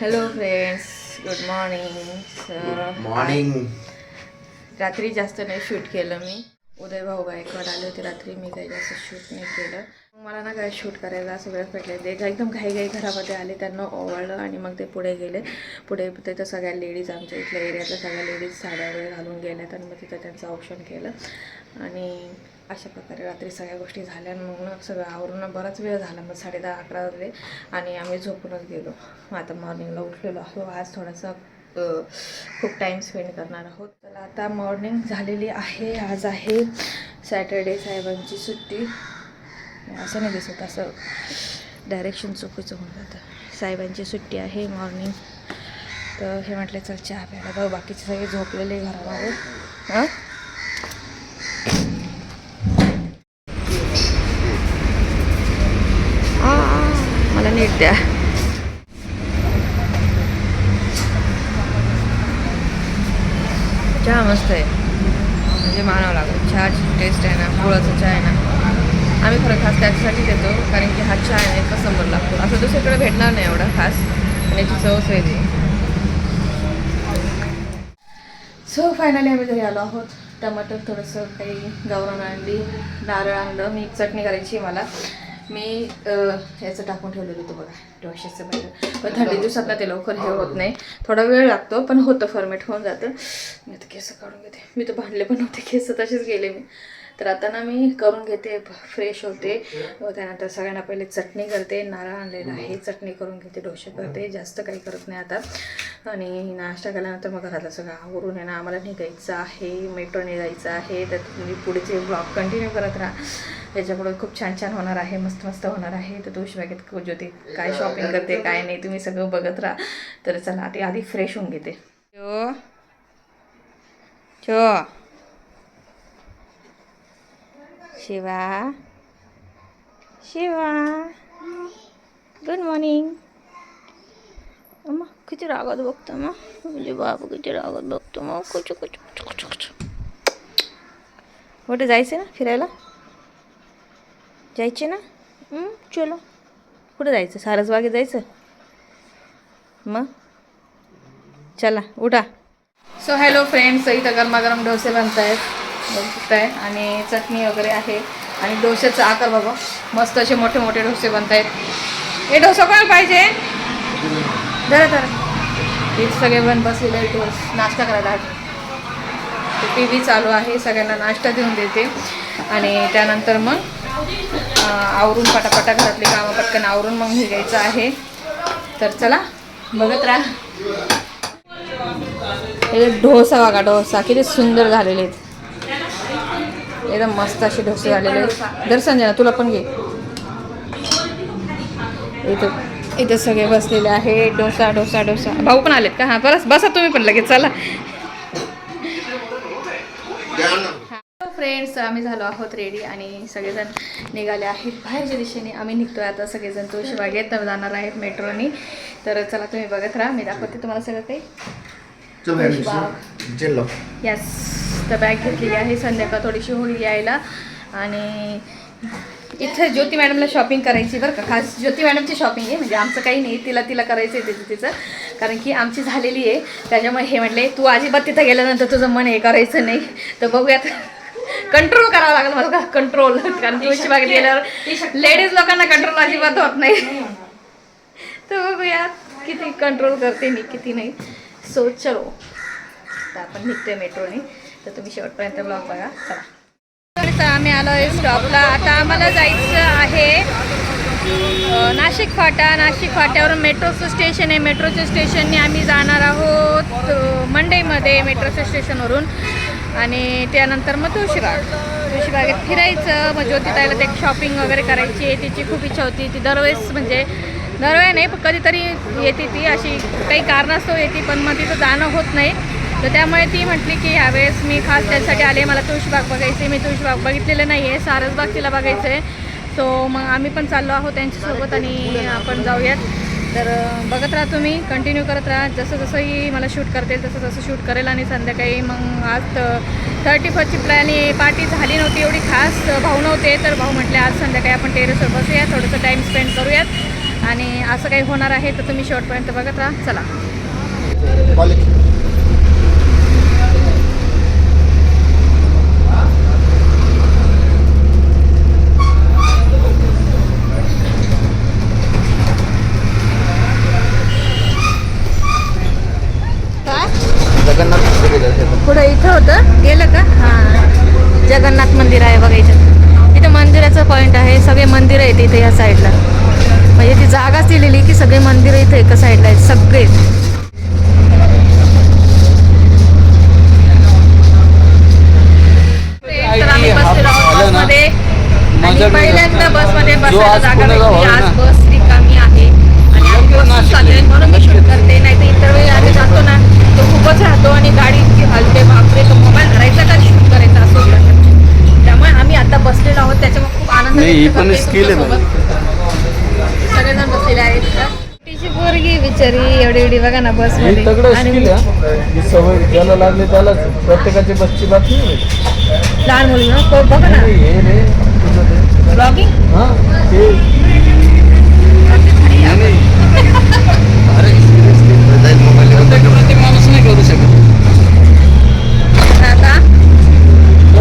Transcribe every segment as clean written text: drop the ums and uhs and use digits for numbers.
Hello friends, good morning. Morning. रात्री जास्त नाही शूट केलं मी. उदय भाऊ गायकवाड आले होते रात्री. मी काही जास्त शूट नाही केलं. मला ना काय शूट करायला असं वेळ भेटले. ते एकदम घाई घरामध्ये आले, त्यांना ओवाळलं आणि मग ते पुढे गेले. पुढे तिथं सगळ्या लेडीज, आमच्या इथल्या एरियातल्या सगळ्या लेडीज साड्या वगैरे घालून गेल्यात आणि मग तिथं त्यांचं ऑप्शन केलं. आणि अशा प्रकारे रात्री सगळ्या गोष्टी झाल्या. मग ना सगळं आवरून बराच वेळ झाला. मग 10:30-11 वाजले आणि आम्ही झोपूनच गेलो. आता मॉर्निंगला उठलेलो आहो. आज थोडासा खूप टाईम स्पेंड करणार आहोत. तर आता मॉर्निंग झालेली आहे. आज आहे सॅटर्डे, साहेबांची सुट्टी. असं नाही दिसत, असं डायरेक्शन चुकीचं होऊन जातं. साहेबांची सुट्टी आहे मॉर्निंग. तर हे म्हटलं चल चहा प्यायला जाऊ. बाकीचे सगळे झोपलेले घरामध्ये. हां, मला नीट द्या. चहा मस्त आहे, म्हणजे मानावं लागेल. चहाची टेस्ट आहे ना, गुळाचा चहा आहे ना, आम्ही खरं खास त्याच्यासाठी देतो, कारण की हा चहा आहे ना कसं बरं लागतो. असं दुसरीकडे भेटणार नाही एवढा खास, आणि याची चवच वेगळी. सो फायनली आम्ही घरी आलो आहोत. टमाटर थोडंसं, काही गावरान आणली, नारळ आणलं. मी चटणी करायची मला. मी ह्याचं टाकून ठेवलेलं होतं बघा, डोश्याचं बैटर. पण थंडी दिवसात ना ते लवकर हे होत नाही, थोडा वेळ लागतो, पण होतं, फॉर्मेट होऊन जातं. मी आता केस काढून घेते. मी तर भांडले पण नव्हते, केस तसेच गेले मी. तर आता ना मी करून घेते, फ्रेश होते. त्यानंतर सगळ्यांना पहिले चटणी करते. नारळ आणलेला आहे, चटणी करून घेते, डोसे करते. जास्त काही करत नाही आता. आणि नाश्ता केल्यानंतर मग घरातलं सगळं आवरून आहे ना आम्हाला निघायचं आहे, मेट्रो निघायचं आहे. तर तुम्ही पुढचे ब्लॉग कंटिन्यू करत राहा. त्याच्यापुढे खूप छान छान होणार आहे, मस्त मस्त होणार आहे. तर तुळशीबागेत ज्योती काय शॉपिंग करते काय नाही तुम्ही सगळं बघत राहा. तर चला आधी फ्रेश होऊन घेते. Shiva, Shiva, good morning. अम्मा किती रागात बघतो मग, म्हणजे बाबू किती रागात बघतो मग. कुठे जायचं ना फिरायला, जायचे ना? चलो. कुठं जायचं? सारसबागेत जायचं मग. चला उठा. सो हॅलो फ्रेंड्स, इथं गरमागरम डोसे बनत आहेत, बघताय. आणि चटणी वगैरे आहे. आणि डोश्याचा आकार बघा, मस्त असे मोठे मोठे डोसे बनत आहेत. हे डोसा कोणाला पाहिजे? धरा. हे सगळे बसलेले आहेत नाश्ता करायला. टी व्ही चालू आहे, सगळ्यांना नाश्ता देऊन देते. आणि त्यानंतर मग आवरून पटापटा घरातली कामं पटकन आवरून मग निघायचं आहे. तर चला बघत राहा. हे डोसा बघा, डोसा किती सुंदर झालेले आहेत, एकदम मस्त असे डोसे झालेले आहेत. दर्शन ना तुला पण घे. इथं सगळे बसलेले आहे. डोसा. भाऊ पण आलेत का? हां, बसा तुम्ही पण लगेच. चला फ्रेंड्स, आम्ही झालो आहोत रेडी आणि सगळेजण निघाले आहेत बाहेरच्या दिशेने. आम्ही निघतोय आता सगळेजण तुळशीबागेत जाणार आहेत मेट्रोनी. तर चला तुम्ही बघत राहा, मी दाखवते तुम्हाला सगळं काही. यस, तर बॅग घेतलेली आहे. संध्याकाळ थोडीशी होईल यायला. आणि इथं ज्योती मॅडमला शॉपिंग करायची बरं का, खास ज्योती मॅडमची शॉपिंग आहे. म्हणजे आमचं काही नाही, तिला करायचं आहे तिचं, कारण की आमची झालेली आहे. त्याच्यामुळे हे म्हटले तू अजिबात तिथं गेल्यानंतर तुझं मन हे करायचं नाही. तर बघूयात, कंट्रोल करावं लागेल मला, कंट्रोल. कारण तुळशीबागेत गेल्यावर लेडीज लोकांना कंट्रोल अजिबात होत नाही. तर बघूयात किती कंट्रोल करते मी, किती नाही. सो चलो, तर आपण निघतोय मेट्रोने. तर तुम्ही शेवटपर्यंत ब्लॉग बघा. चला. तर आम्ही आलो आहे स्टॉपला. आता आम्हाला जायचं आहे नाशिक फाटा. नाशिक फाट्यावरून मेट्रोचं स्टेशन आहे. मेट्रोच्या स्टेशनने आम्ही जाणार आहोत मंडईमध्ये, मेट्रोच्या स्टेशनवरून. आणि त्यानंतर मग तुळशीबागेत फिरायचं. मग ज्योतिताईला ते शॉपिंग वगैरे करायची आहे, तिची खूप इच्छा होती. ती दरवेळेस, म्हणजे दरवेळी नाही पण कधीतरी येते ती, अशी काही कारणास्तव येते, पण मग तिथं जाणं होत नाही. तर त्यामुळे ती म्हटली की ह्यावेळेस मी खास त्यासाठी आले, मला तुळशीबाग बघायचं आहे. मी तुळशीबाग बघितलेलं नाही आहे, सारसबाग तिला बघायचं आहे. सो मग आम्ही पण चाललो आहोत त्यांच्यासोबत आणि आपण जाऊयात. तर बघत राहा तुम्ही, कंटिन्यू करत राहा. जसं जसंही मला शूट करते तसं शूट करेल. आणि संध्याकाळी मग आज 31ची पार्टी झाली नव्हती एवढी खास, भाऊ नव्हते. तर भाऊ म्हटले आज संध्याकाळी आपण टेरेसवर बसूया, थोडंसं टाईम स्पेंड करूयात. आणि असं काही होणार आहे तर तुम्ही शेवटपर्यंत बघत राहा. चला. पुढे इथं होतं गेलं का? हां, जगन्नाथ मंदिर आहे बघा इथं. इथं मंदिराचं पॉईंट आहे. सगळे मंदिरं आहेत इथे या साईडला. म्हणजे ती जागाच दिलेली की सगळे मंदिरं इथे एका साईडला आहेत सगळे. तर आम्ही बसलेलो आहोत बसमध्ये आणि पहिल्यांदा बसमध्ये बसायला जागा भेटली. आज बस रिकामी आहे आणि आम्ही बसून चाललोय म्हणून मी शूट करते. नाही तर इतर वेळी आम्ही जातो ना तो खूपच राहतो आणि गाडी इतकी हलते बापरे. तो मोबाईल धरायचा का शूट करायचा असं होतं. त्यामुळे आम्ही आता बसलेलो आहोत त्याच्यामुळे खूप आनंद सगळेजण बसलेले आहेत. तिची पोरगी बिचारी एवढी एवढी बघा ना बस मध्ये. सवय ज्याला लागली त्यालाच प्रत्येकाची बसची बातमी लहान मुली ना बघा ना ब्लॉगिंग. माणूस नाही करू शकत. आता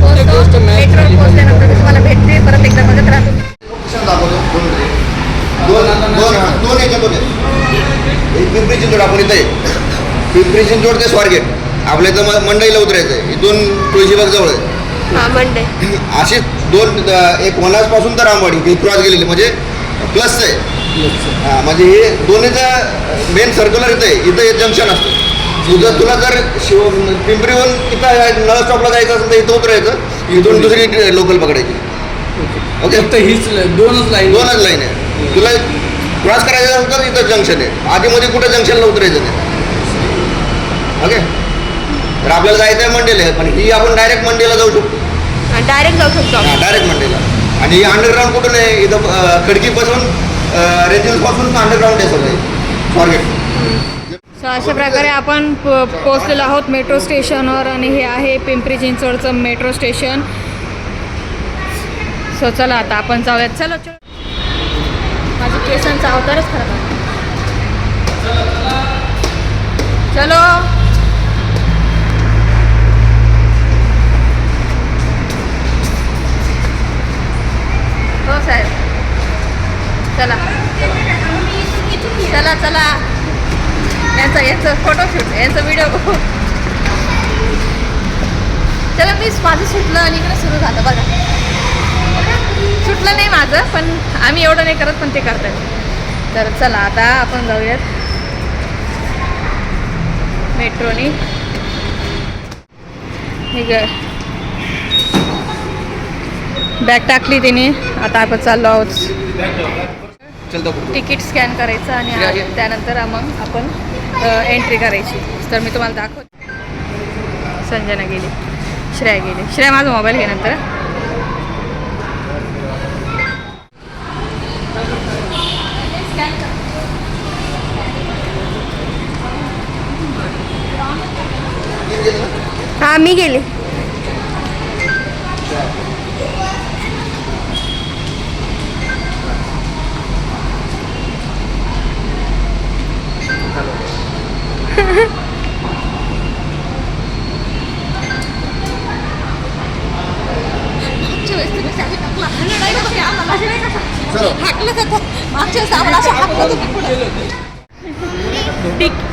मेट्रोवर पोहोचल्यानंतर तुम्हाला भेटते परत एकदा बघत राहतो. दोन याच्यातून पिंपरी चिंचवड आपण इथं आहे. पिंपरी चिंचवड ते स्वारगेट आपल्या इथं मंडईला उतरायचं आहे. इथून तुळशीबाग जवळ आहे. मंडई असे दोन एक वनाजपासून तर रामवाडी ही क्रॉस गेलेली म्हणजे प्लस आहे. म्हणजे हे दोन्हीचं मेन सर्क्युलर इथं आहे. इथं हे जंक्शन असतं. तुला जर पिंपरीहून इथं नळ स्टॉपला जायचं असेल तर इथं उतरायचं. इथून दुसरी लोकल पकडायची. ओके, फक्त हीच दोनच लाईन आहे. तुला क्रॉस करायचं असेल तर इथं जंक्शन आहे. आधीमध्ये कुठं जंक्शनला उतरायचं नाही. ओके, तर आपल्याला जायचं आहे मंडेला पण ही आपण डायरेक्ट मंडेला जाऊ शकतो. डायरेक्ट जाऊ शकतो डायरेक्ट मंडेला. आणि अंडरग्राऊंड कुठून आहे इथं खडकीपासून रेंजल्सपासून अंडरग्राऊंड आहे सगळं स्वारगेट. सो अशा प्रकारे आपण पोहोचलेलो आहोत मेट्रो स्टेशनवर आणि हे आहे पिंपरी चिंचवडचं मेट्रो स्टेशन. सो चला आता आपण जाऊयात. चलो माझी केसांचा अवतारच खराब आहे. चलो हो साहेब चला चला चला. यांचं फोटोशूट यांचा व्हिडिओ बघू. चला मी माझं सुटलं आणि इकडे सुरू झालं बघा. सुटलं नाही माझं पण आम्ही एवढं नाही करत पण ते करतात. तर चला आता आपण जाऊयात मेट्रोनी. बॅग टाकली तिने. आता आपण चाललो आहोत. तिकीट स्कॅन करायचं आणि त्यानंतर मग आपण एंट्री करायची. तर मी तुम्हाला दाखवते. संजना गेली, श्रेया गेली. श्रेया माझा मोबाईल घे नंतर. हां मी गेले.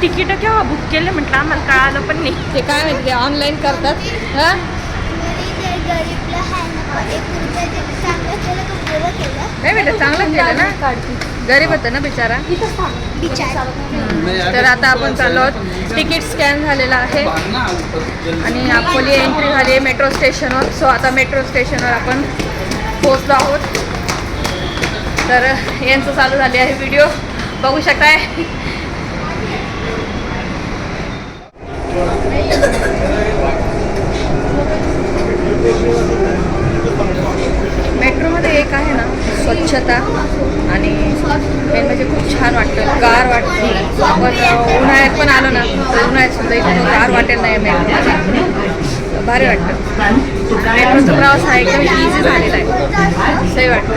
तिकीट केव्हा बुक केले म्हटलं आम्हाला कळालं पण नाही. ते काय माहिती ऑनलाईन करतात. हां नाही बेटा चांगलं केलं ना. गरीब होतं ना बिचारा. तर आता आपण चाललो आहोत. तिकीट स्कॅन झालेलं आहे आणि आपली एंट्री झाली आहे मेट्रो स्टेशनवर. सो आता मेट्रो स्टेशनवर आपण पोहोचलो आहोत. तर यांचं चालू झाले आहे व्हिडिओ बघू शकताय. मेट्रोमध्ये एक आहे ना स्वच्छता आणि मेन म्हणजे खूप छान वाटतं. गार वाटतं. आपण उन्हाळ्यात पण आलो ना तर उन्हाळ्यात सुद्धा इथं गार वाटेल नाही मेट्रोमध्ये. भारी वाटतं. मेट्रोचा प्रवास हा एकदम इझी झालेला आहे. सही वाटतं.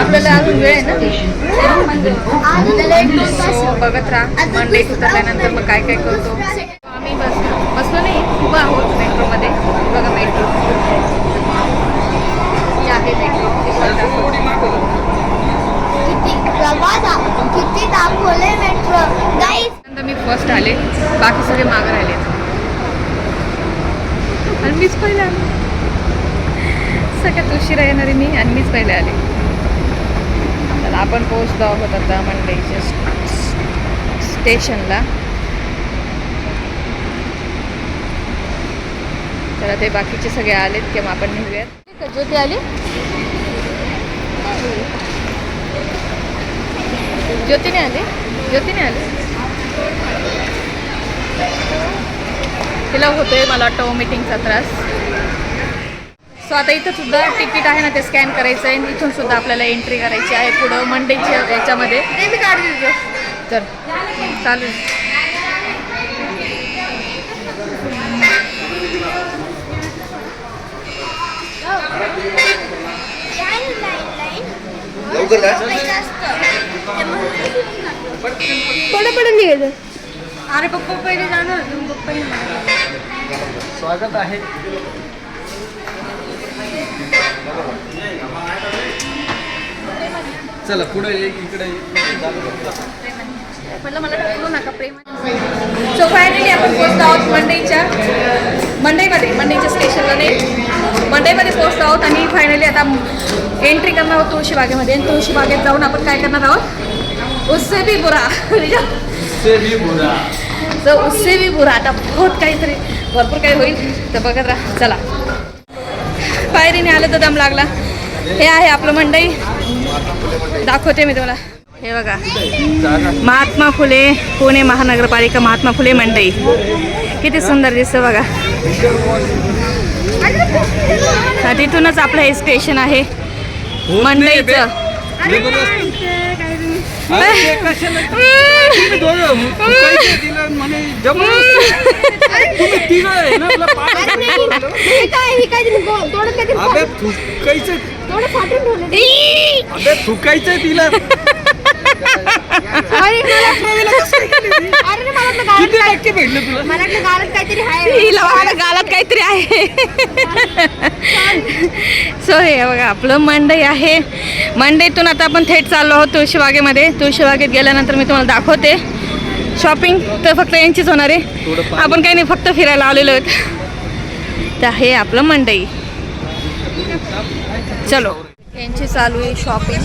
आपल्याला अजून वेळ आहे ना, सो बघत राहा. मंडईत उतरल्यानंतर मग काय काय करतो. आम्ही बसलो नाही, उभं आहोत मेट्रोमध्ये. बघा मेट्रो ही आहे मेट्रो. किती दाखवले मेट्रो गाईज. नंतर मी फर्स्ट आले, बाकी सगळे मागं राहिले आणि मीच पहिले आले. सगळ्यात उशिरा येणारी मी आणि मीच पहिले आले. तर आपण पोहोचलो आहोत आता मंडईच्या स्टेशनला. तर ते बाकीचे सगळे आलेत किंवा आपण निघूयात. ज्योती आली, ज्योतीने आले, ज्योतीने आले. तिला होतोय मला वाटतं मीटिंगचा त्रास. सो आता इथं सुद्धा तिकीट आहे ना, ते स्कॅन करायचं आहे. इथून सुद्धा आपल्याला एंट्री करायची आहे पुढं मंडईच्या याच्यामध्ये. ते मी काढ दिलं तर चालेल. पडून निघायचं. अरे पप्पा पहिले जाणार, पप्पा स्वागत आहे. चला पुढे इकडे. म्हटलं मला ढकलू नका प्रेम. सो फायनली आपण पोहोचलो आहोत मंडईच्या स्टेशनला नाही, मंडईमध्ये पोहोचलो आहोत. आणि फायनली आता एंट्री करणार आहोत तुळशीबागेमध्ये. आणि तुळशीबागेत जाऊन आपण काय करणार आहोत, उससे भी बुरा. तर उससे भी बुरा. आता बहुत काहीतरी भरपूर काही होईल, तर बघत राहा. चला, पायरीने आलं तर दम लागला. हे आहे आपलं मंडई, दाखवते मी तुम्हाला. हे बघा, महात्मा फुले पुणे महानगरपालिका महात्मा फुले मंडई. किती सुंदर दिसतं बघा. तिथूनच आपलं हे स्टेशन आहे मंडईचं. थुकायचं तिला. गालात काहीतरी आहे. सो हे बघा आपलं मंडई आहे. मंडईतून आता आपण थेट चाललो आहोत तुळशीबागेमध्ये. तुळशीबागेत गेल्यानंतर मी तुम्हाला दाखवते. शॉपिंग तर फक्त यांचीच होणार आहे, आपण काही नाही, फक्त फिरायला आलेलो आहेत. तर हे आपलं मंडई. चलो, यांची चालू आहे शॉपिंग.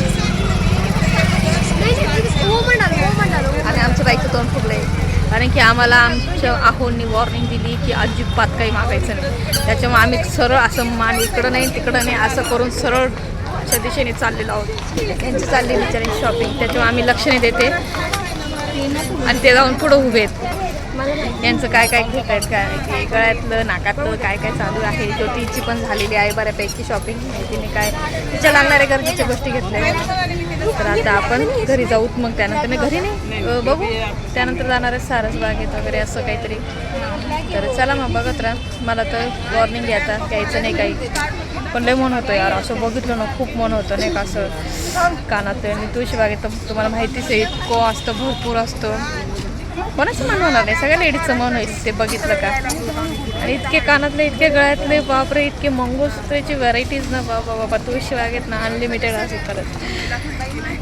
आणि आमच्या बाईचं तोंड फुगलं आहे, कारण की आम्हाला आमच्या आहोंनी वॉर्निंग दिली की अजिबात काही मागायचं नाही. त्याच्यामुळे आम्ही सरळ असं मान इकडं नाही तिकडं नाही असं करून सरळ अशा दिशेने चाललेलो आहोत. यांची चालली बिचारी शॉपिंग, त्याच्यामुळे आम्ही लक्ष नाही देते. आणि ते जाऊन पुढं उभे आहेत. यांचं काय काय घेत आहेत, काय गळ्यातलं नाकातलं काय काय चालू आहे. ज्योतीची पण झालेली आहे बऱ्यापैकी शॉपिंग. तिने काय तिच्या लागणाऱ्या गरजेच्या गोष्टी घेतल्या. तर आता आपण घरी जाऊत, मग त्यानंतर मी घरी नाही बघू, त्यानंतर जाणार आहे सारसबागेत वगैरे असं काहीतरी. तर चला मग बघत राहा. मला तर वॉर्निंग द्यायचा घ्यायचं नाही काही, पण लय मन होतं यार. असं बघितलं ना खूप मन होतं नाही का, असं कानात. आणि तुळशीबागेत तर तुम्हाला माहितीच आहे इतकं असतं, भरपूर असतं. कोणाचं मन होणार नाही, सगळ्या लेडीजचं मन होईल ते बघितलं का. आणि इतके कानातले, इतके गळ्यातले, बापरे, इतके मंगळसूत्राची व्हरायटीज ना बाबा बाबा. तुळशीबागेत ना अनलिमिटेड असे खरंच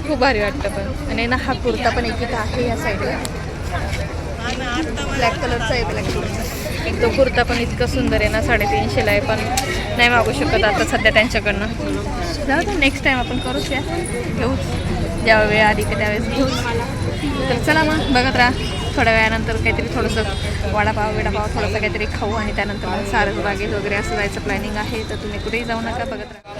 खूप भारी वाटतं. पण आणि ना हा कुर्ता पण एक इथं आहे या साईडला, ब्लॅक कलरचा आहे. ब्लॅक कलरचा एक तो कुर्ता पण इतकं सुंदर आहे ना, 350ला आहे. पण नाही मागू शकत आता सध्या त्यांच्याकडनं. जाऊ दे, नेक्स्ट टाईम आपण करूच, या घेऊच, ज्या वेळ आली की त्यावेळेस घेऊच. तर चला मग बघत राहा. थोड्या वेळानंतर काहीतरी थोडंसं वडापाव थोडंसं काहीतरी खाऊ. आणि त्यानंतर मग सारसबागेत वगैरे असं जायचं प्लॅनिंग आहे. तर तुम्ही कुठेही जाऊ नका, बघत राहा.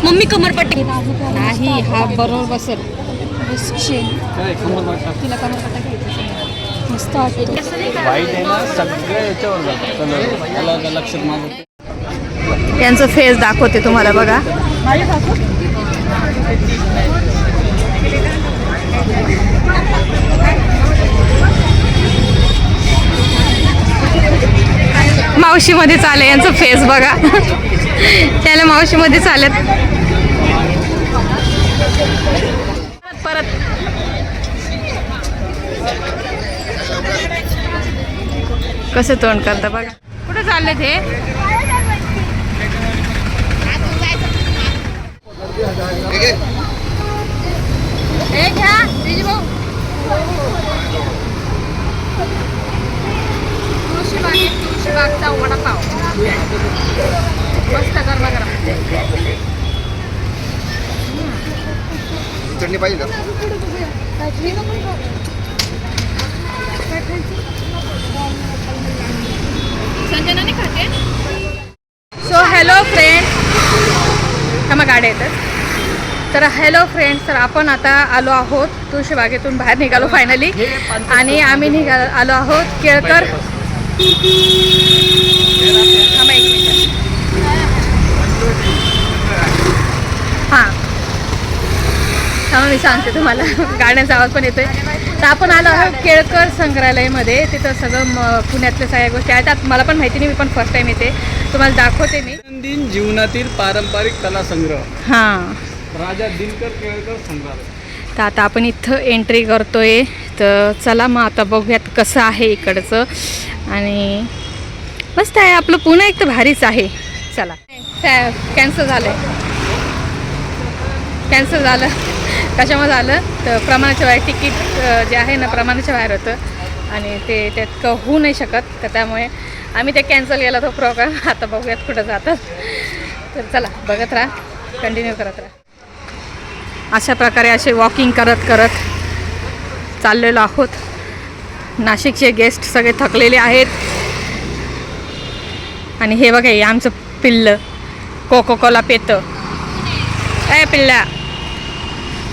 मम्मी कमरपट्टी नाही, हा बरोबर बसल. तिला कमरपट्टा घ्यायचं मस्त वाटतं. वाईट आहे ना, सगळं याच्यावर जातं कलर. मला लक्षात माझं यांचं फेस दाखवते तुम्हाला बघा. मावशीमध्ये चाले यांचं फेस बघा. त्याला मावशीमध्ये चालत परत कसं तोंड करता बघा. कुठे चालले ते? तुळशीबागचा वडापाव मस्त गरमा गरम. चटणी पाहिजे का? संजना नाही खाते. सो हॅलो फ्रेंड, मग गाड्या येतात. तर हॅलो फ्रेंड्स, तर आपण आता आलो आहोत तुळशीबागेतून बाहेर निघालो फायनली. आणि आम्ही आलो आहोत केळकर. हां मी सांगते तुम्हाला. गाड्यांचा आवाज पण येतोय. तर आपण आलो आहोत केळकर संग्रहालयामध्ये. तिथं सगळं पुण्यातल्या सगळ्या गोष्टी आहेत. मला पण माहिती नाही, मी पण फर्स्ट टाईम येते. तुम्हाला दाखवते मी. दैनंदिन जीवनातील पारंपरिक कला संग्रह, हां, राजा दिनकर केळकर संग्रहालय. तर आता आपण इथं एंट्री करतोय. तर चला मग आता बघूयात कसं आहे इकडचं. आणि मस्त आहे आपलं पुणे, एक तर भारीच आहे. चला. कॅन्सल झालं. कशामुळे झालं तर प्रमाणाच्या बाहेर तिकीट जे आहे ना प्रमाणाच्या बाहेर होतं आणि ते त्यात होऊ नाही शकत. तर त्यामुळे आम्ही ते कॅन्सल केला तो प्रोग्राम. आता बघूयात कुठं जातात. तर चला बघत राहा, कंटिन्यू करत राहा. अशा प्रकारे असे वॉकिंग करत करत चाललेलो आहोत. नाशिकचे गेस्ट सगळे थकलेले आहेत. आणि हे बघा, हे आमचं पिल्लं कोको कोला पेतं. काय पिल्ला?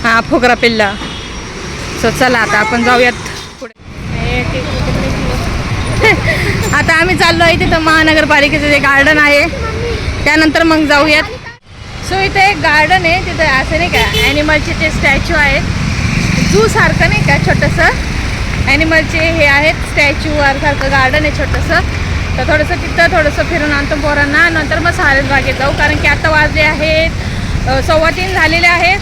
हां, फुगरा पिल्ला. सो चला आता आपण जाऊयात पुढे. आता आम्ही चाललो आहे तिथं महानगरपालिकेचं जे गार्डन आहे त्यानंतर मग जाऊयात. सो इथे एक गार्डन आहे. तिथं असं नाही का ॲनिमलचे ते स्टॅच्यू आहेत. झू सारखं नाही का छोटंसं ॲनिमलचे हे आहेत स्टॅच्यू सारखं गार्डन आहे छोटंसं. तर थोडंसं फिरून आणतो पोरांना. नंतर मग सारसबागेत जाऊ, कारण की आता वाजले आहेत 3:15 झालेले आहेत.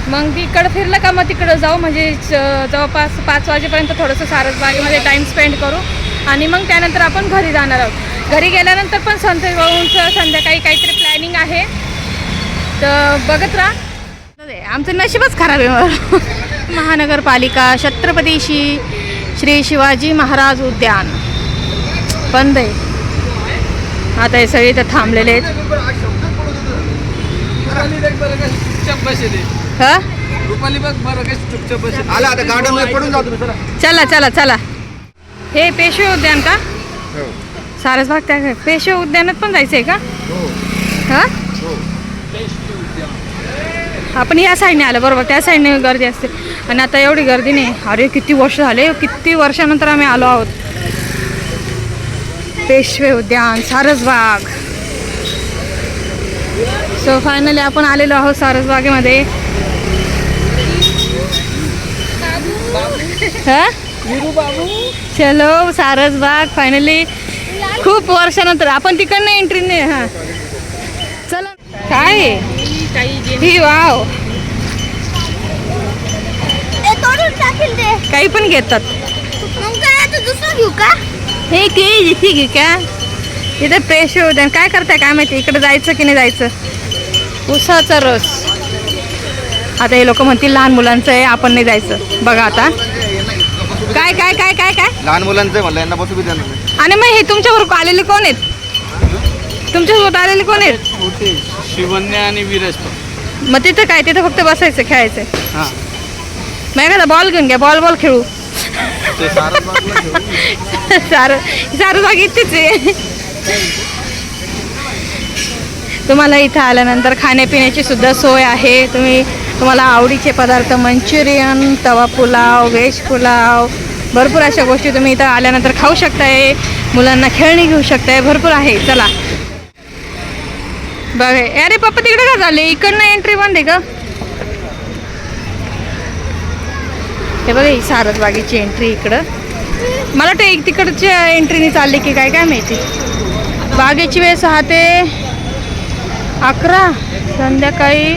मग तिकडं फिरलं का मग तिकडं जाऊ, म्हणजे जवळपास 5 वाजेपर्यंत थोडंसं सारसबागेमध्ये टाईम स्पेंड करू. आणि मग त्यानंतर आपण घरी जाणार आहोत. घरी गेल्यानंतर पण संत भाऊंचं संध्याकाळी काहीतरी प्लॅनिंग आहे. तर बघत राहा. आमचं नशीबच खराब आहे. मग महानगरपालिका छत्रपती श्री शिवाजी महाराज उद्यान बंद आहे. आता हे सगळे इथं थांबलेले आहेत. हां, आला आता गार्डन पडून जातो मी. चला. हे पेशवे उद्यान का? सारसबाग त्या पेशवे उद्यानात पण जायचं आहे का? हां, आपण या साईडने आलं बरोबर. त्या साईडने गर्दी असते. आणि आता एवढी गर्दी नाही. अरे किती वर्ष झाले, किती वर्षानंतर आम्ही आलो आहोत. पेशवे उद्यान, सारसबाग. सो फायनली आपण आलेलो आहोत सारसबागेमध्ये. हां, चलो सारसबाग फायनली. खूप वर्षानंतर आपण तिकडनं एंट्री नाही. हां चला. काय ही वाव, काही पण घेतात. घेऊ का? हे की घेऊ का? इथं पेशवे उद्यान. काय करताय काय माहिती, इकडे जायचं की नाही जायचं. उसाचा रस. आता हे लोक म्हणतील लहान मुलांचं आहे, आपण नाही जायचं. बघा आता काय काय काय काय काय लहान मुलांचं म्हणलं, यांना बसू बी देणार नाही. आणि मग हे तुमच्याबरोबर आलेले कोण आहेत? तुमच्यासोबत आलेले कोण आहेत? शिवन्या आणि वीरज. मग तिथं काय, तिथं फक्त बसायचं खेळायचं. हां, मग एखादा बॉल घेऊन घ्या, बॉल खेळू. ते सारसबागला घेऊन. सारसबाग इथेच आहे. तुम्हाला इथं आल्यानंतर खाण्यापिण्याची सुद्धा सोय आहे. तुम्हाला आवडीचे पदार्थ मंचुरियन, तवा पुलाव, व्हेज पुलाव, भरपूर अशा गोष्टी तुम्ही इथं आल्यानंतर खाऊ शकताय. मुलांना खेळणी घेऊ शकताय, भरपूर आहे. चला बघ अरे पप्पा तिकडे का झाले इकडनं एंट्री बंद आहे का हे बघा ही सारसबागेची एंट्री इकडं मला वाटतं तिकडच्या एंट्रीने चालली की काय काय माहिती बागेची वेळ 6 ते 11 संध्याकाळी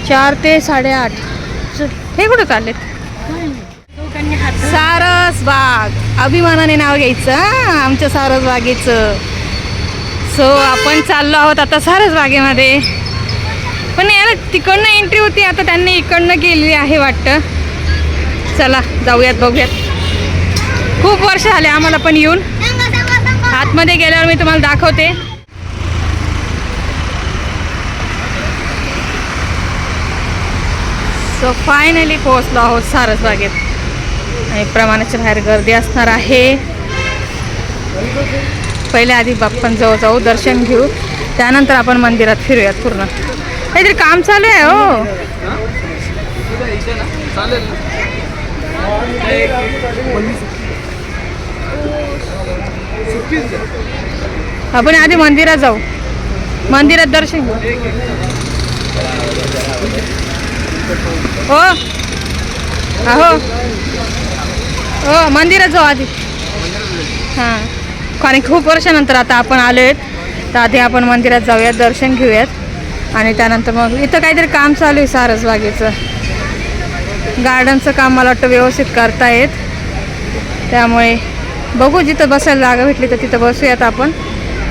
4 ते 8:30 हे कुठं चाललेत सारसबाग अभिमानाने नाव घ्यायचं आमच्या सारसबागेचं सो आपण चाललो आहोत आता सारसबागेमध्ये पण याला तिकडनं एंट्री होती आता त्यांनी इकडनं केलेली आहे वाटतं चला जाऊयात बघूयात खूप वर्ष झाले आम्हाला पण येऊन आतमध्ये गेल्यावर मी तुम्हाला दाखवते सो फायनली पोहोचलो आहोत सारसबागेत आणि प्रमाणाच्या बाहेर गर्दी असणार आहे पहिले आधी बाप्पांजवळ जाऊ दर्शन घेऊ त्यानंतर आपण मंदिरात फिरूयात पूर्ण काहीतरी काम चालू आहे हो आपण आधी मंदिरात जाऊ मंदिरात दर्शन घेऊ हो अहो हो मंदिरात जाऊ आधी हां कारण खूप वर्षानंतर आता आपण आलो आहेत तर आधी आपण मंदिरात जाऊयात दर्शन घेऊयात आणि त्यानंतर मग इथं काहीतरी काम चालू आहे सारसबागेचं गार्डनचं काम मला वाटतं व्यवस्थित करतायत त्यामुळे बघू जिथं बसायला जागा भेटली तर तिथं बसूयात आपण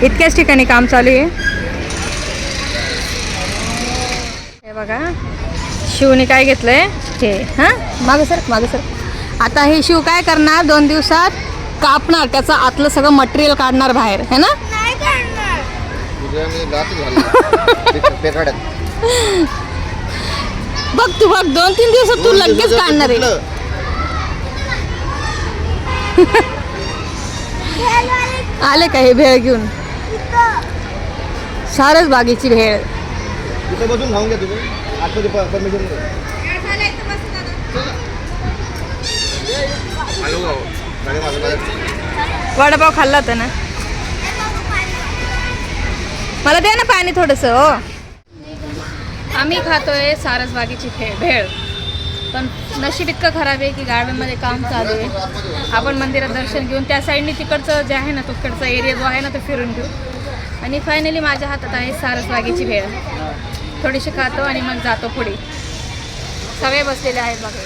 इतक्याच ठिकाणी काम चालू आहे हे बघा शिवने काय घेतलंय हे हां मागं सर आता हे शिव काय करणार 2 दिवसात कापणार त्याचं आतलं सगळं मटेरियल काढणार बाहेर है ना बघ तू बघ 2-3 दिवसात तू लगेच काढणार आहे आले का हे भेळ घेऊन सारसबागेची भेळ बसून खाऊन घ्या तुम्ही आतमध्ये परमिशन वडापाव खाल्ला होता ना मला द्या ना पाणी थोडंसं हो आम्ही खातोय सारसबागेची भेळ पण नशीब इतकं खराब आहे की गार्डनमध्ये काम चालू आहे आपण मंदिरात दर्शन घेऊन त्या साईडने तिकडचं जे आहे ना तिकडचा एरिया जो आहे ना तो फिरून घेऊ आणि फायनली माझ्या हातात आहे सारसबागेची भेळ थोडीशी खातो आणि मग जातो पुढे सगळे बसलेले आहेत बघा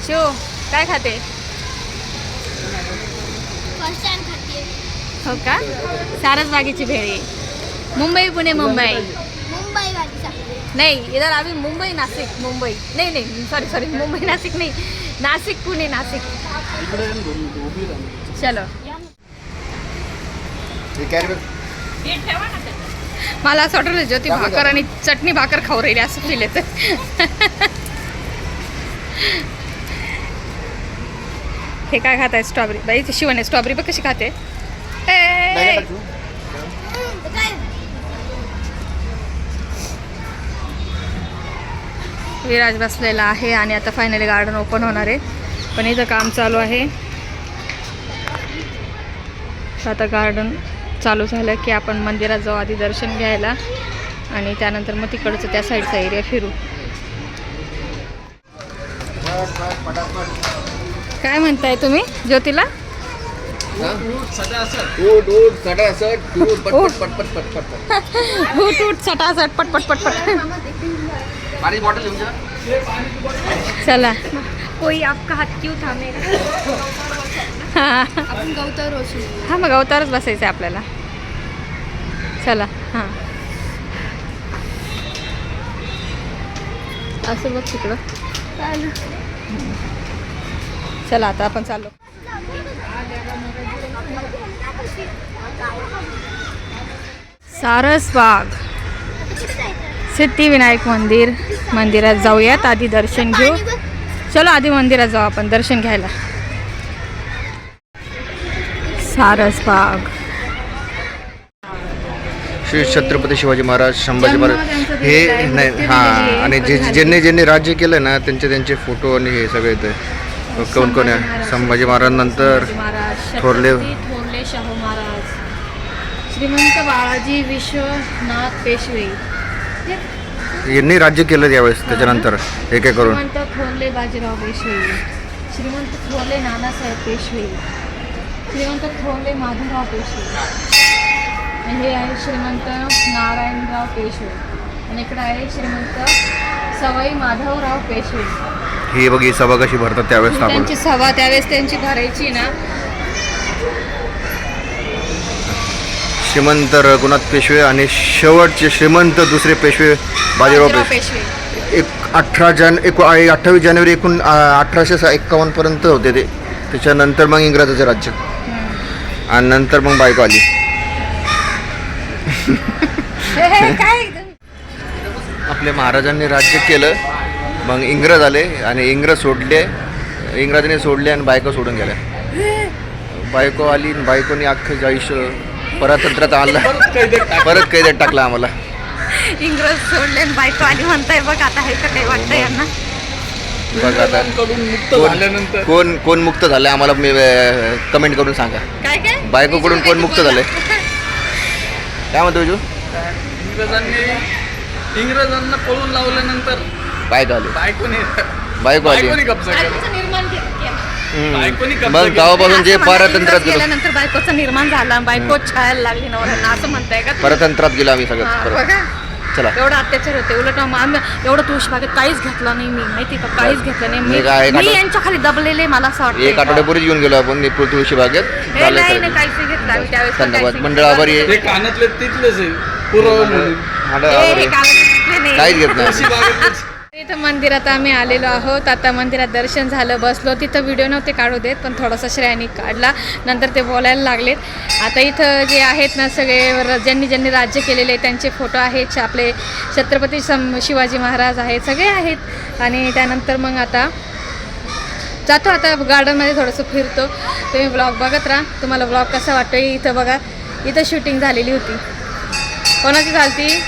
शिव काय खाते हो का सारसबागेची भेळ आहे मुंबई पुणे मुंबई नहीं इधर अभी मुंबई नासिक मुंबई नहीं सॉरी मुंबई नासिक नहीं नासिक पुणे नासिक चलो मला असं वाटलं ज्योती भाकर आणि चटणी भाकर खाऊ राहिली असं फील येतं हे काय खात आहे स्ट्रॉबेरी बाई ती शिवणे स्ट्रॉबेरी बघ कशी खाते विराज बसलेला आहे आणि आता फायनली गार्डन ओपन होणार आहे पण इथं काम चालू आहे आता गार्डन चालू झालं की आपण मंदिरात जाऊ आधी दर्शन घ्यायला आणि त्यानंतर मग तिकडचं त्या साईडचा एरिया फिरू काय म्हणताय तुम्ही ज्योतीला उठ सटासट पटपट पटपट चला कोई आपका हाथ क्यों थामेगा आपण गवतावर बसू हां मग अवतारच बसायचं आहे आपल्याला चला हां असं बघ तिकडं चला आता आपण चाललो सारसबाग सिद्धिविनायक मंदिरात जाऊयात आधी दर्शन घेऊ चलो आधी मंदिरात जाऊ आपण दर्शन घ्यायला सारसबाग श्री छत्रपती शिवाजी महाराज संभाजी महाराज हे नाही हां आणि ज्यांनी राज्य केलं ना त्यांचे फोटो आणि हे सगळे ते कोण आहे संभाजी महाराज नंतर थोरले शाहू महाराज श्रीमंत बाळाजी विश्वनाथ पेशवे. यांनी राज्य केलं यावेळेस त्याच्यानंतर एक एक करून. श्रीमंत थोरले बाजीराव पेशवे, श्रीमंत थोरले नानासाहेब पेशवे, श्रीमंत थोरले माधवराव पेशवे, हे आहे श्रीमंत नारायणराव पेशवे आणि इकडे आहे श्रीमंत सवाई माधवराव पेशवे. ही बघ ही सभा कशी भरतात त्यावेळेस आपण. त्यांची सभा त्यावेळेस त्यांची भरायची ना. श्रीमंत रघुनाथ पेशवे आणि शेवटचे श्रीमंत दुसरे पेशवे बाजीराव पेशवे. 28 जानेवारी 1851 पर्यंत होते ते. त्याच्यानंतर मग इंग्रजाचं राज्य आणि नंतर मग बायको आली. काय आपल्या महाराजांनी राज्य केलं, मग इंग्रज आले आणि इंग्रजांनी सोडले आणि बायको सोडून गेल्या. बायको आली आणि बायकोनी अख्खं आयुष्य परतंत्रात आणलं, परत कैदेत टाकला आम्हाला. इंग्रज सोडले आणि बायको आली म्हणताय बघ. आता हे का काही वाटतं यांना? बघ आता मुक्त झाल्यानंतर कोण मुक्त झालं आम्हाला कमेंट करून सांगा. काय काय बायकोकडून कोण मुक्त झालंय? काय म्हणतो विजू? इंग्रजांना पळून लावल्यानंतर बायको आली. बायको आली. बायकोनी कब्जा केला. बायकोचं निर्माण केलं. बायकोनी कब्जा मग केला. गावापासून जे असं म्हणा, परतंत्रात इंग्रज गेलो, गेल्यानंतर बायकोचा निर्माण झाला, बायको छायला लागली नवऱ्यांना, असं म्हणताय का तुम्ही? परतंत्रात गेलो आम्ही हा, सगळं. बघा चला एवढा अत्याचार होते. उलट आम्ही एवढं तुळशीबागेत काहीच घेतलं नाही मी, माहिती का? काहीच घेतलं नाही मी काय- मी यांच्या खाली दबलेले. मला असं वाटतं एक आठवड्यापूर्वीच येऊन गेलो आपण तुळशी बागेत. नाही नाही काहीच नाही घेतलं आम्ही त्यावेळेस. पण धन्यवाद. काहीच मंडळ नाही आभारी घेतलं. आहे. ते कानातले तिथलेच आहे पुरव म्हणून हे कागद घेतले नाही. काहीच घेत तुळशी नाही. बागेतच. इथं मंदिरात आम्ही आलेलो आहोत. आता मंदिरात दर्शन झालं, बसलो. तिथं व्हिडिओ नव्हते काढू देत, पण थोडासा श्रेयाने काढला. नंतर ते बोलायला लागलेत. आता इथं जे आहेत ना सगळे ज्यांनी राज्य केलेले त्यांचे फोटो आहेत. आपले छत्रपती शिवाजी महाराज आहेत, सगळे आहेत. आणि त्यानंतर मग आता जातो, आता गार्डनमध्ये थोडंसं फिरतो. तुम्ही ब्लॉग बघत राहा. तुम्हाला ब्लॉग कसा वाटतो? इथं बघा, इथं शूटिंग झालेली होती. कोणाची झाली?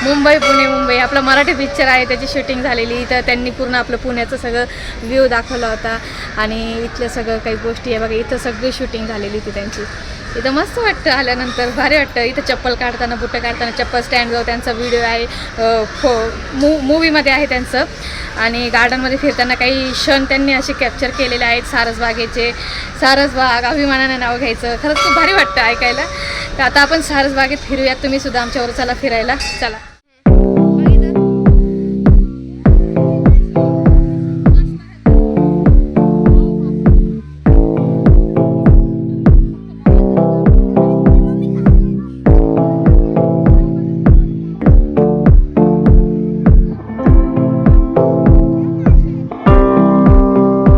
मुंबई आपला मराठी पिक्चर आहे, त्याची शूटिंग झालेली. इथं त्यांनी पूर्ण आपलं पुण्याचं सगळं व्ह्यू दाखवला होता आणि इथलं सगळं काही गोष्टी आहे बघा. इथं सगळी शूटिंग झालेली होती त्यांची. इथं मस्त वाटतं, आल्यानंतर भारी वाटतं. इथं चप्पल काढताना, बुटं काढताना, चप्पल स्टँडवर त्यांचा व्हिडिओ आहे, मूवीमध्ये आहे त्यांचं. आणि गार्डनमध्ये फिरताना काही क्षण त्यांनी असे कॅप्चर केलेले आहेत. सारसबागेचे. सारसबाग अभिमानानं नाव घ्यायचं. खरंच खूप भारी वाटतं ऐकायला. तर आता आपण सारसबागेत फिरूयात. तुम्ही सुद्धा आमच्यावर चला फिरायला. चला.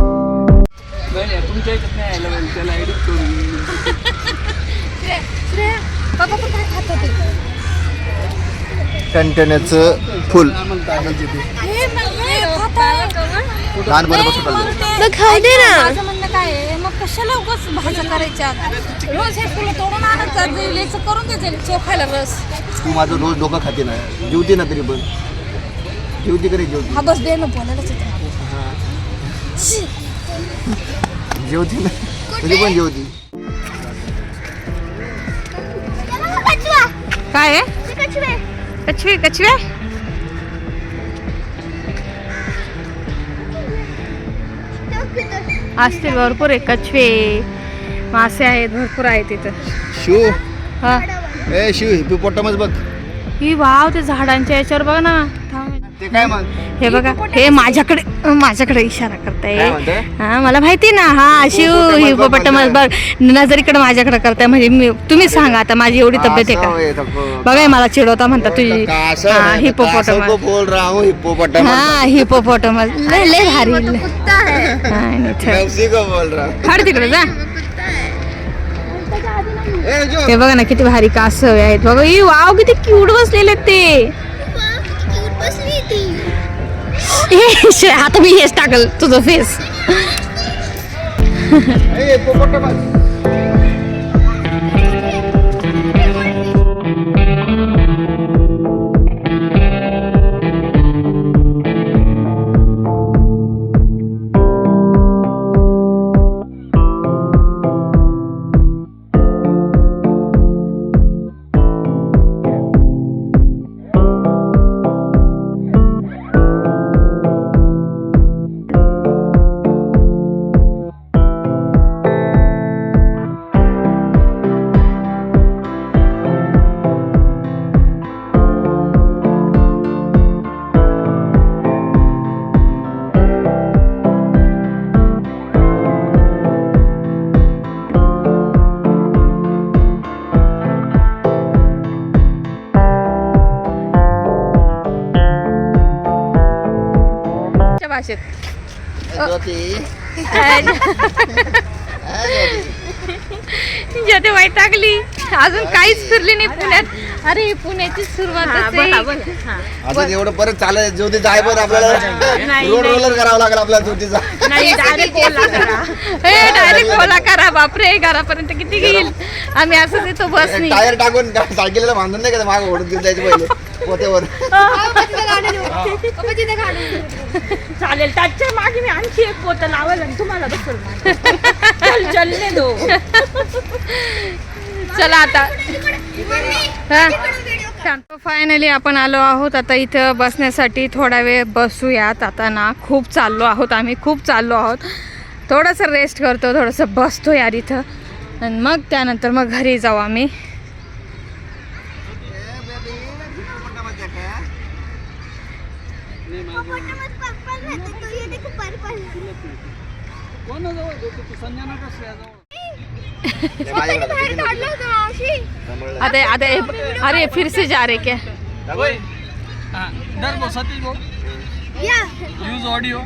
नाही तुमच्या ऐकत नाही आयला पाहिजे, त्याला एडिट करून. बाबा पण काय खात होते? टणटण्याचं फुल लहानपणापासून चाललं. खाऊ दे ना. माझं म्हणणं काय आहे, मग कशाला उगाच भाज्या करायच्या? रोज हे फुलं तोडून आणत जा, याचं करून द्यायचं चोखायला रस. तू माझं रोज डोकं खाते ना, जेवती ना तरी पण जेवती करी जेवती. हा बस दे ना बोलायलाच येतं. जेवती ना तरी पण जेवती. काय आहे? कछवे कछवे असतील भरपूर आहे. कछवे मासे आहेत, भरपूर आहेत इथं. शिव हा ए शिव हिप्पोपोटामस बघ. ही वाव, ते झाडांच्या याच्यावर बघ ना. थांब. ते काय मग? हे बघा, हे माझ्याकडे इशारा करताय. काय म्हणताय? हा मला माहिती ना. हा शिव हिप्पोपोटामस बघ, नजरीकडे माझ्याकडे करताय. म्हणजे तुम्ही सांगा आता माझी एवढी तब्येत आहे का? बघा मला चिडवता म्हणता तुझी. हिप्पोपोटामस. बोल रहा हूँ हिप्पोपोटामस. हा हिप्पोपोटामस लय भारी. मेक्सिको बोल रहा. हड तिकडे जा. ए जो हे बघा ना किती भारी कासव आहेत बघा. ही वाव किती क्यूट बसलेले ते. आता मी हेच टाकल तुझं फेस. ए हिप्पोपोटामस. भाषेत. ज्योती वैतागली, अजून काहीच फिरली नाही पुण्यात. अरे पुण्याची सुरुवात अजून एवढं परत चालत ज्योती जाय पण आपल्याला रोड रोलर करावं लागेल आपल्याला ज्योतीचा. डायरेक्ट ओला करा. बापरे, घरापर्यंत किती घेईल. आम्ही असंच येतो बसनी. टायर टाकून सायकलीला बांधून नाही का मागे ओढून घेऊन जायचं पहिले पोत्यावर. चालेल, त्याच्या मागे मी आणखी एक पोतं लावायला आणि तुम्हाला बसून चलने दो. चला आता फायनली आपण आलो आहोत. आता इथं बसण्यासाठी थोडा वेळ बसूयात. आता ना खूप चाललो आहोत आम्ही, खूप चाललो आहोत. थोडंसं रेस्ट करतो, थोडंसं बसतो यार इथं, आणि मग त्यानंतर मग घरी जाऊ आम्ही. अरे फिर से जा रहे क्या? यूज ऑडिओ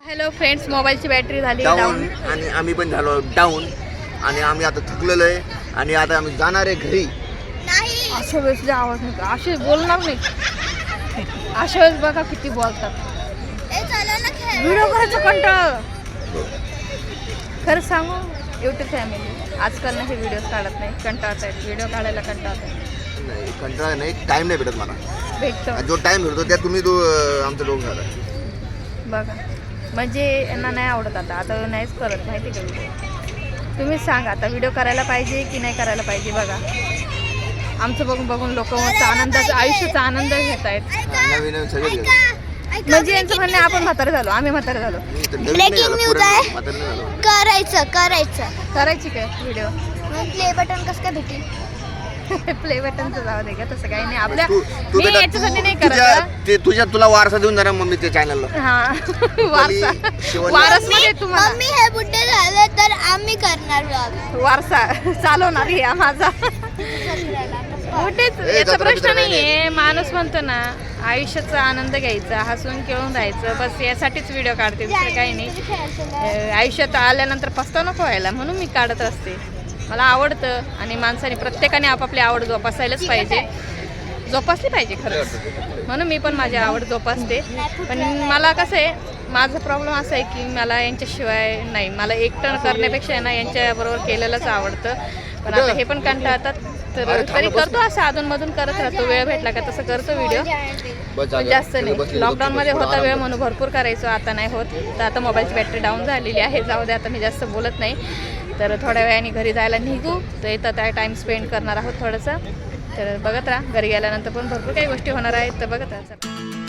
हॅलो फ्रेंड्स, मोबाईलची बॅटरी झाली डाऊन आणि आम्ही पण झालो डाऊन आणि आम्ही आता थकलेलो आहे आणि आता आम्ही जाणार आहे घरी. अशा वेळेस आवाज नाही, असे बोलणार नाही. अशा वेळेस बघा किती बोलतात. व्हिडिओ करायचं कंटाळ. खरं सांगू, युट्यूब फॅमिली आजकाल हे व्हिडिओ काढत नाही, कंटाळत आहेत. व्हिडिओ काढायला कंटाळत आहेत. नाही कंटाळा नाही, टाइम नाही भेटत मला. भेटतो जो टाइम भेटतो त्यात तुम्ही आमचं लोक झाला बघा. म्हणजे यांना नाही आवडत. आता नाहीच करत, माहिती का व्हिडिओ. तुम्हीच सांगा आता, व्हिडिओ करायला पाहिजे की नाही करायला पाहिजे. बघा आमचं बघून बघून लोक आनंदाचा, आयुष्याचा आनंद घेत आहेत. नवीन नवीन सगळे म्हणजे यांचं म्हणणे आपण म्हातारे झालो, आम्ही म्हातारे झालो. ब्रेकिंग न्यूज आहे. करायची काय व्हिडिओ? प्ले बटन कसं काय भेटेल? प्ले बटनचं जाऊ दे का, तसं काही नाही. आपल्या तू मी याच्यासाठी नाही करत. तुला वारसा देऊन जाणार मम्मी त्या चॅनलला. हा वारसा, वारस मध्ये तुम्हाला मम्मी हे बुड्ढे झाले तर आम्ही करणार vlog. वारसा चालवणार आहे माझा. मोठेच याचा प्रश्न नाहीये. माणूस म्हणतो ना, आयुष्याचा आनंद घ्यायचा, हसून खेळून राहायचं, बस यासाठीच व्हिडिओ काढते, दुसरं काही नाही. आयुष्यात आल्यानंतर पस्ताव नको व्हायला म्हणून मी काढत असते. मला आवडतं आणि माणसाने प्रत्येकाने आपापली आवड जोपासायलाच पाहिजे, जोपासली पाहिजे खरंच. म्हणून मी पण माझी आवड जोपासते. पण मला कसं आहे, माझा प्रॉब्लेम असा आहे की मला यांच्याशिवाय नाही, मला एकटं करण्यापेक्षा ना यांच्याबरोबर केलेलंच आवडतं. पण आता हे पण कंटाळतात, तर तरी करतो असं अधूनमधून करत राहतो. वेळ भेटला का तसं करतो व्हिडिओ, पण जास्त नाही. लॉकडाऊनमध्ये होता वेळ म्हणून भरपूर करायचो, आता नाही होत. तर आता मोबाईलची बॅटरी डाऊन झालेली आहे, जाऊ दे आता मी जास्त बोलत नाही. तर थोड्या वेळाने घरी जायला निघू, तर इथं त्या टाईम स्पेंड करणार आहोत थोडंसं. तर बघत राहा, घरी गेल्यानंतर पण भरपूर काही गोष्टी होणार आहेत, तर बघत राहा.